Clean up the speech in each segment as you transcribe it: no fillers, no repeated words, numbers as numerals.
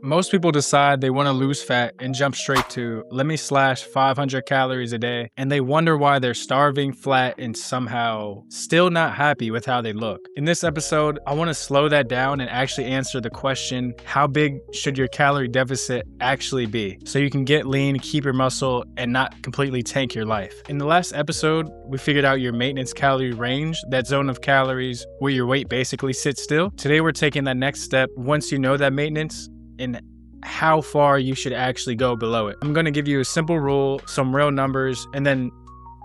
Most people decide they want to lose fat and jump straight to, let me slash 500 calories a day, and they wonder why they're starving, flat, and somehow still not happy with how they look. In this episode, I want to slow that down and actually answer the question, how big should your calorie deficit actually be? So you can get lean, keep your muscle, and not completely tank your life. In the last episode, we figured out your maintenance calorie range, that zone of calories where your weight basically sits still. Today, we're taking that next step once you know that maintenance and how far you should actually go below it. I'm going to give you a simple rule, some real numbers, and then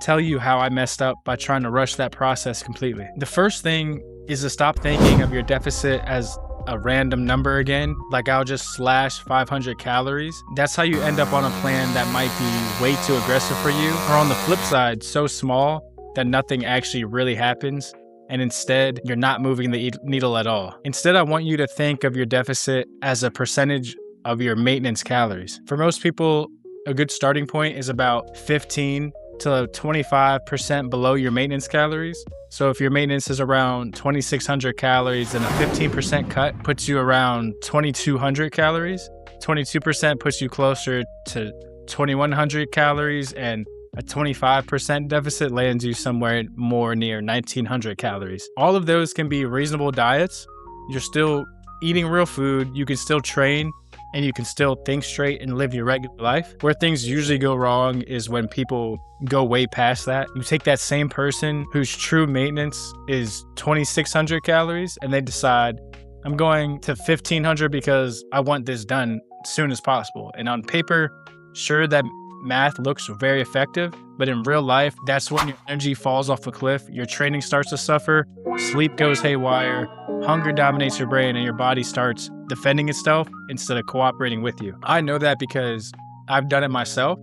tell you how I messed up by trying to rush that process completely. The first thing is to stop thinking of your deficit as a random number again, like I'll just slash 500 calories. That's how you end up on a plan that might be way too aggressive for you, or on the flip side, so small that nothing actually really happens, and instead, you're not moving the needle at all. Instead, I want you to think of your deficit as a percentage of your maintenance calories. For most people, a good starting point is about 15 to 25% below your maintenance calories. So if your maintenance is around 2,600 calories, then a 15% cut puts you around 2,200 calories. 22% puts you closer to 2,100 calories, and a 25% deficit lands you somewhere more near 1,900 calories. All of those can be reasonable diets. You're still eating real food, you can still train, and you can still think straight and live your regular life. Where things usually go wrong is when people go way past that. You take that same person whose true maintenance is 2,600 calories and they decide, I'm going to 1,500 because I want this done as soon as possible. And on paper, sure, that math looks very effective, but in real life, that's when your energy falls off a cliff, your training starts to suffer, sleep goes haywire, hunger dominates your brain, and your body starts defending itself instead of cooperating with you. I know that because I've done it myself.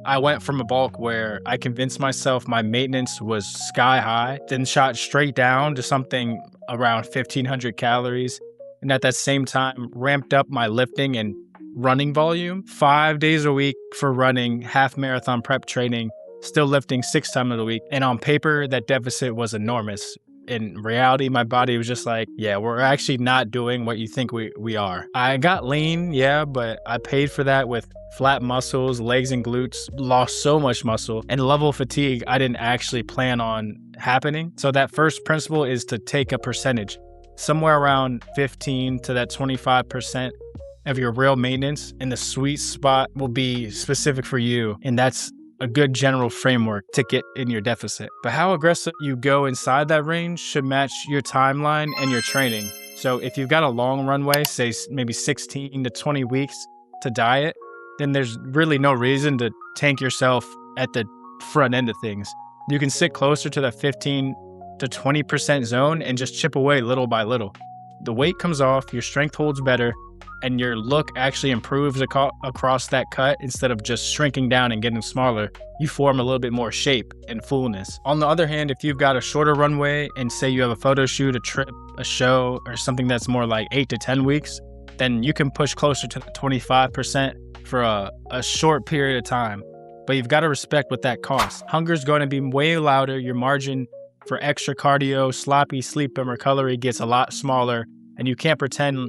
I went from a bulk where I convinced myself my maintenance was sky high, then shot straight down to something around 1,500 calories, and at that same time ramped up my lifting and running volume 5 days a week for running, half marathon prep training, still lifting 6 times a week. And on paper, that deficit was enormous. In reality, my body was just like, yeah, we're actually not doing what you think we are. I got lean, yeah, but I paid for that with flat muscles, legs and glutes, lost so much muscle, and level of fatigue I didn't actually plan on happening. So that first principle is to take a percentage, somewhere around 15 to that 25% of your real maintenance, and the sweet spot will be specific for you. And that's a good general framework to get in your deficit. But how aggressive you go inside that range should match your timeline and your training. So if you've got a long runway, say maybe 16 to 20 weeks to diet, then there's really no reason to tank yourself at the front end of things. You can sit closer to the 15 to 20% zone and just chip away little by little. The weight comes off, your strength holds better, and your look actually improves across that cut. Instead of just shrinking down and getting smaller, you form a little bit more shape and fullness. On the other hand, if you've got a shorter runway and say you have a photo shoot, a trip, a show, or something that's more like 8 to 10 weeks, then you can push closer to the 25% for a short period of time. But you've got to respect what that costs. Hunger is going to be way louder. Your margin for extra cardio, sloppy sleep, and recovery gets a lot smaller, and you can't pretend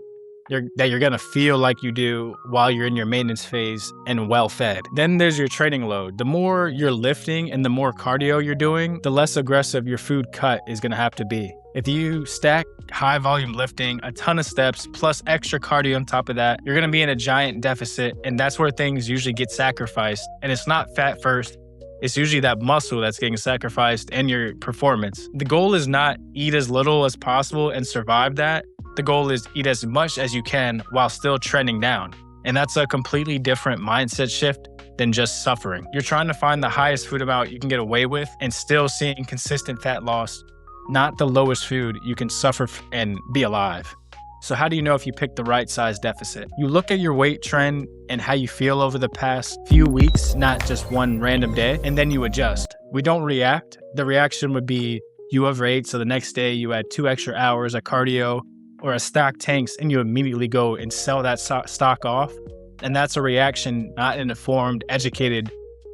that you're gonna feel like you do while you're in your maintenance phase and well fed. Then there's your training load. The more you're lifting and the more cardio you're doing, the less aggressive your food cut is gonna have to be. If you stack high volume lifting, a ton of steps, plus extra cardio on top of that, you're gonna be in a giant deficit, and that's where things usually get sacrificed. And it's not fat first, it's usually that muscle that's getting sacrificed and your performance. The goal is not eat as little as possible and survive that. The goal is eat as much as you can while still trending down. And that's a completely different mindset shift than just suffering. You're trying to find the highest food amount you can get away with and still seeing consistent fat loss, not the lowest food you can suffer and be alive. So how do you know if you pick the right size deficit? You look at your weight trend and how you feel over the past few weeks, not just one random day, and then you adjust. We don't react. The reaction would be you overate, so the next day you add 2 extra hours of cardio or a stock tanks, and you immediately go and sell that stock off. And that's a reaction, not an informed, educated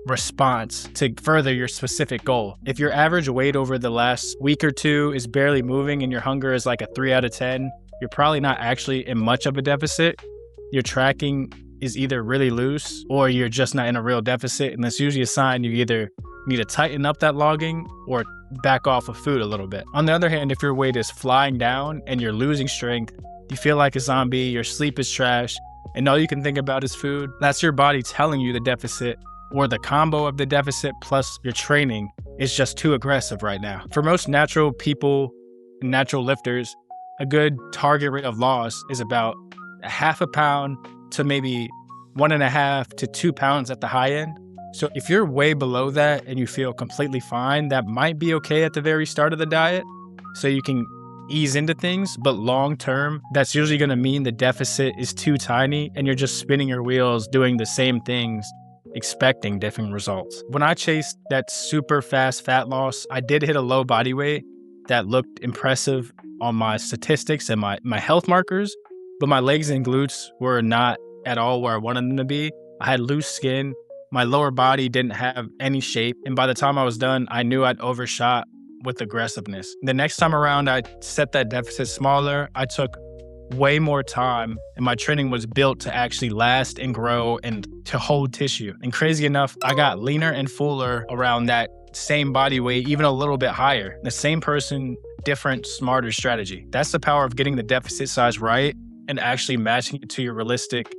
response to further your specific goal. If your average weight over the last week or two is barely moving and your hunger is like a 3 out of 10, you're probably not actually in much of a deficit. your tracking is either really loose or you're just not in a real deficit. And that's usually a sign you either need to tighten up that logging or back off of food a little bit. On the other hand, if your weight is flying down and you're losing strength, you feel like a zombie, your sleep is trash, and all you can think about is food, that's your body telling you the deficit or the combo of the deficit plus your training is just too aggressive right now. For most natural people, natural lifters, a good target rate of loss is about a half a pound to maybe 1.5 to 2 pounds at the high end. So if you're way below that and you feel completely fine, that might be okay at the very start of the diet. So you can ease into things, but long term, that's usually going to mean the deficit is too tiny and you're just spinning your wheels doing the same things, expecting different results. When I chased that super fast fat loss, I did hit a low body weight that looked impressive on my statistics and my health markers, but my legs and glutes were not at all where I wanted them to be. I had loose skin. My lower body didn't have any shape. And by the time I was done, I knew I'd overshot with aggressiveness. The next time around, I set that deficit smaller. I took way more time and my training was built to actually last and grow and to hold tissue. And crazy enough, I got leaner and fuller around that same body weight, even a little bit higher. The same person, different, smarter strategy. That's the power of getting the deficit size right and actually matching it to your realistic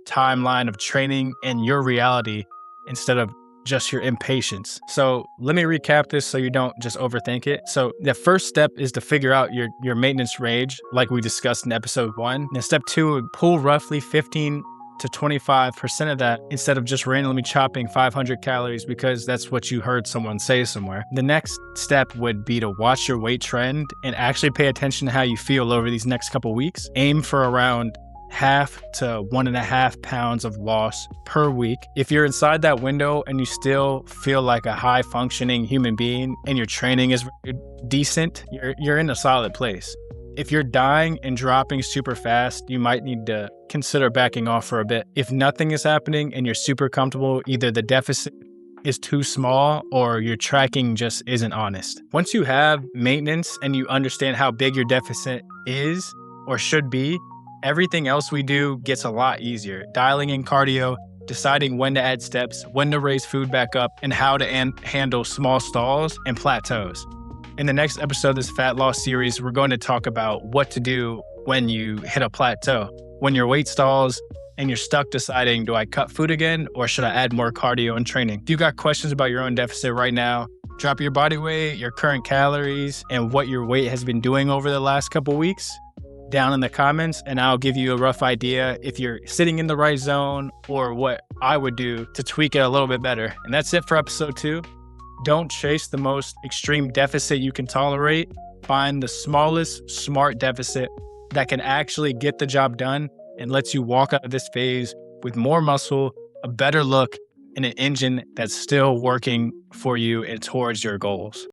timeline of training and your reality instead of just your impatience. So let me recap this so you don't just overthink it. So the first step is to figure out your maintenance range, like we discussed in episode 1. And step 2 would pull roughly 15 to 25% of that instead of just randomly chopping 500 calories because that's what you heard someone say somewhere. The next step would be to watch your weight trend and actually pay attention to how you feel over these next couple weeks. Aim for around 1/2 to 1.5 pounds of loss per week. If you're inside that window and you still feel like a high functioning human being and your training is decent, you're in a solid place. If you're dying and dropping super fast, you might need to consider backing off for a bit. If nothing is happening and you're super comfortable, either the deficit is too small or your tracking just isn't honest. Once you have maintenance and you understand how big your deficit is or should be, everything else we do gets a lot easier. Dialing in cardio, deciding when to add steps, when to raise food back up, and how to handle small stalls and plateaus. In the next episode of this fat loss series, we're going to talk about what to do when you hit a plateau, when your weight stalls and you're stuck deciding, do I cut food again or should I add more cardio and training? If you got questions about your own deficit right now, drop your body weight, your current calories, and what your weight has been doing over the last couple weeks down in the comments, and I'll give you a rough idea if you're sitting in the right zone or what I would do to tweak it a little bit better. And that's it for episode 2. Don't chase the most extreme deficit you can tolerate. Find the smallest smart deficit that can actually get the job done and lets you walk out of this phase with more muscle, a better look, and an engine that's still working for you and towards your goals.